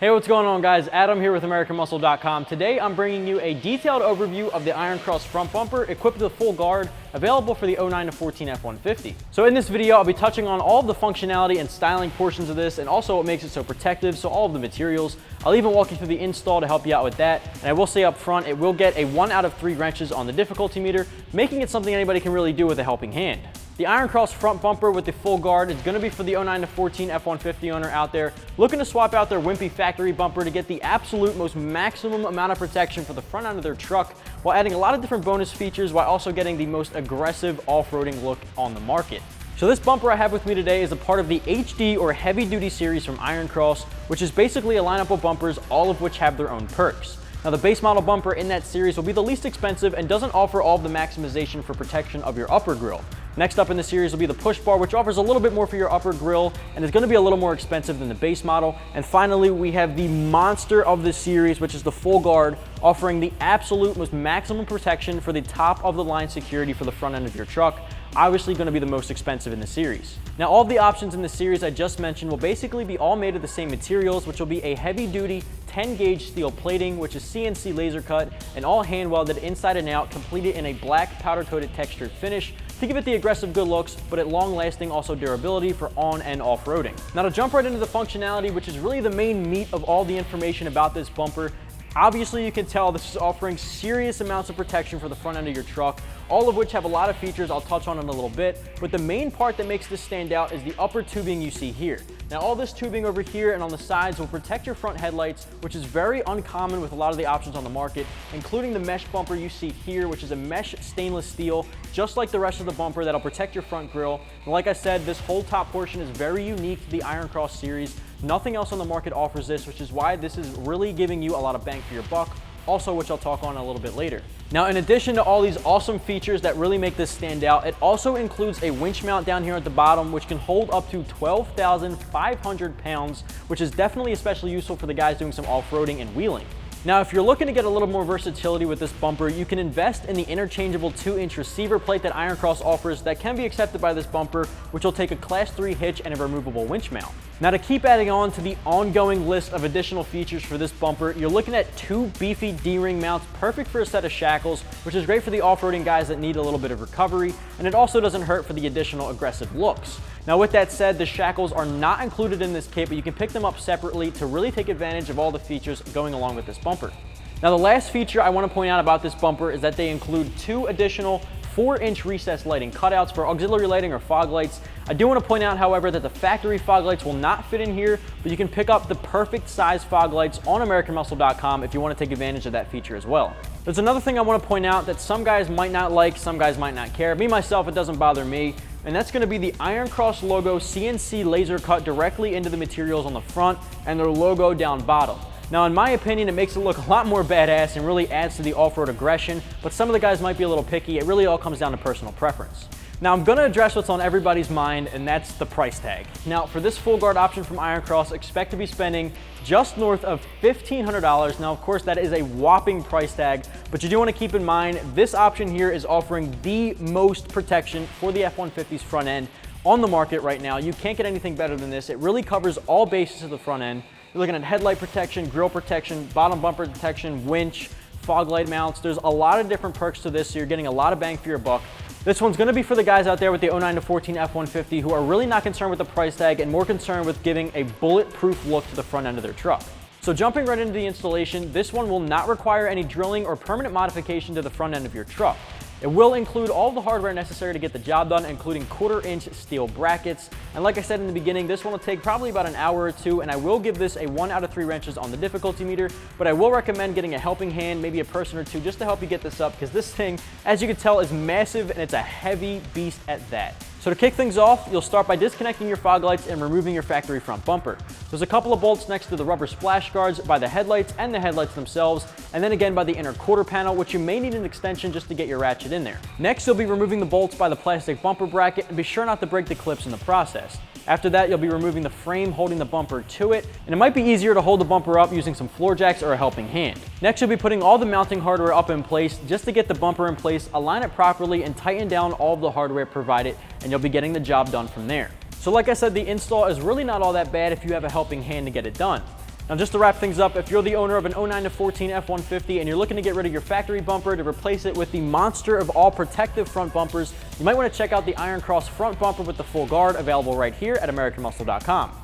Hey, what's going on, guys? Adam here with AmericanMuscle.com. Today I'm bringing you a detailed overview of the Iron Cross front bumper equipped with a full guard, available for the 09 to 14 F-150. So in this video I'll be touching on all of the functionality and styling portions of this, and also what makes it so protective, so all of the materials. I'll even walk you through the install to help you out with that. And I will say up front, it will get a 1 out of 3 wrenches on the difficulty meter, making it something anybody can really do with a helping hand. The Iron Cross front bumper with the full guard is going to be for the 09 to 14 F-150 owner out there looking to swap out their wimpy factory bumper to get the absolute most maximum amount of protection for the front end of their truck, while adding a lot of different bonus features while also getting the most aggressive off-roading look on the market. So this bumper I have with me today is a part of the HD or heavy duty series from Iron Cross, which is basically a lineup of bumpers, all of which have their own perks. Now the base model bumper in that series will be the least expensive and doesn't offer all of the maximization for protection of your upper grille. Next up in the series will be the push bar, which offers a little bit more for your upper grille and is going to be a little more expensive than the base model. And finally, we have the monster of the series, which is the full guard, offering the absolute most maximum protection for the top of the line security for the front end of your truck. Obviously going to be the most expensive in the series. Now all of the options in the series I just mentioned will basically be all made of the same materials, which will be a heavy duty 10 gauge steel plating, which is CNC laser cut and all hand welded inside and out, completed in a black powder coated textured finish to give it the aggressive good looks, but at long lasting also durability for on and off roading. Now to jump right into the functionality, which is really the main meat of all the information about this bumper. Obviously you can tell this is offering serious amounts of protection for the front end of your truck, all of which have a lot of features I'll touch on in a little bit, but the main part that makes this stand out is the upper tubing you see here. Now all this tubing over here and on the sides will protect your front headlights, which is very uncommon with a lot of the options on the market, including the mesh bumper you see here, which is a mesh stainless steel, just like the rest of the bumper, that'll protect your front grille. And like I said, this whole top portion is very unique to the Iron Cross series. Nothing else on the market offers this, which is why this is really giving you a lot of bang for your buck, also which I'll talk on a little bit later. Now in addition to all these awesome features that really make this stand out, it also includes a winch mount down here at the bottom, which can hold up to 12,500 pounds, which is definitely especially useful for the guys doing some off-roading and wheeling. Now, if you're looking to get a little more versatility with this bumper, you can invest in the interchangeable 2-inch receiver plate that Iron Cross offers that can be accepted by this bumper, which will take a Class 3 hitch and a removable winch mount. Now, to keep adding on to the ongoing list of additional features for this bumper, you're looking at 2 beefy D-ring mounts, perfect for a set of shackles, which is great for the off-roading guys that need a little bit of recovery, and it also doesn't hurt for the additional aggressive looks. Now with that said, the shackles are not included in this kit, but you can pick them up separately to really take advantage of all the features going along with this bumper. Now the last feature I want to point out about this bumper is that they include 2 additional 4-inch recessed lighting cutouts for auxiliary lighting or fog lights. I do want to point out, however, that the factory fog lights will not fit in here, but you can pick up the perfect size fog lights on AmericanMuscle.com if you want to take advantage of that feature as well. There's another thing I want to point out that some guys might not like, some guys might not care. Me, myself, it doesn't bother me. And that's going to be the Iron Cross logo CNC laser cut directly into the materials on the front and their logo down bottom. Now in my opinion, it makes it look a lot more badass and really adds to the off-road aggression, but some of the guys might be a little picky. It really all comes down to personal preference. Now I'm going to address what's on everybody's mind, and that's the price tag. Now for this full guard option from Iron Cross, expect to be spending just north of $1,500. Now of course that is a whopping price tag, but you do want to keep in mind this option here is offering the most protection for the F-150's front end on the market right now. You can't get anything better than this. It really covers all bases of the front end. You're looking at headlight protection, grille protection, bottom bumper protection, winch, fog light mounts. There's a lot of different perks to this, so you're getting a lot of bang for your buck. This one's going to be for the guys out there with the 09 to 14 F-150 who are really not concerned with the price tag and more concerned with giving a bulletproof look to the front end of their truck. So jumping right into the installation, this one will not require any drilling or permanent modification to the front end of your truck. It will include all the hardware necessary to get the job done, including 1/4-inch steel brackets. And like I said in the beginning, this one will take probably about an hour or 2, and I will give this a 1 out of 3 wrenches on the difficulty meter, but I will recommend getting a helping hand, maybe a person or 2, just to help you get this up, because this thing, as you can tell, is massive and it's a heavy beast at that. So to kick things off, you'll start by disconnecting your fog lights and removing your factory front bumper. There's a couple of bolts next to the rubber splash guards by the headlights and the headlights themselves, and then again by the inner quarter panel, which you may need an extension just to get your ratchet in there. Next, you'll be removing the bolts by the plastic bumper bracket, and be sure not to break the clips in the process. After that, you'll be removing the frame holding the bumper to it, and it might be easier to hold the bumper up using some floor jacks or a helping hand. Next, you'll be putting all the mounting hardware up in place just to get the bumper in place, align it properly, and tighten down all of the hardware provided, and you'll be getting the job done from there. So like I said, the install is really not all that bad if you have a helping hand to get it done. Now just to wrap things up, if you're the owner of an 09 to 14 F-150 and you're looking to get rid of your factory bumper to replace it with the monster of all protective front bumpers, you might want to check out the Iron Cross front bumper with the full guard, available right here at AmericanMuscle.com.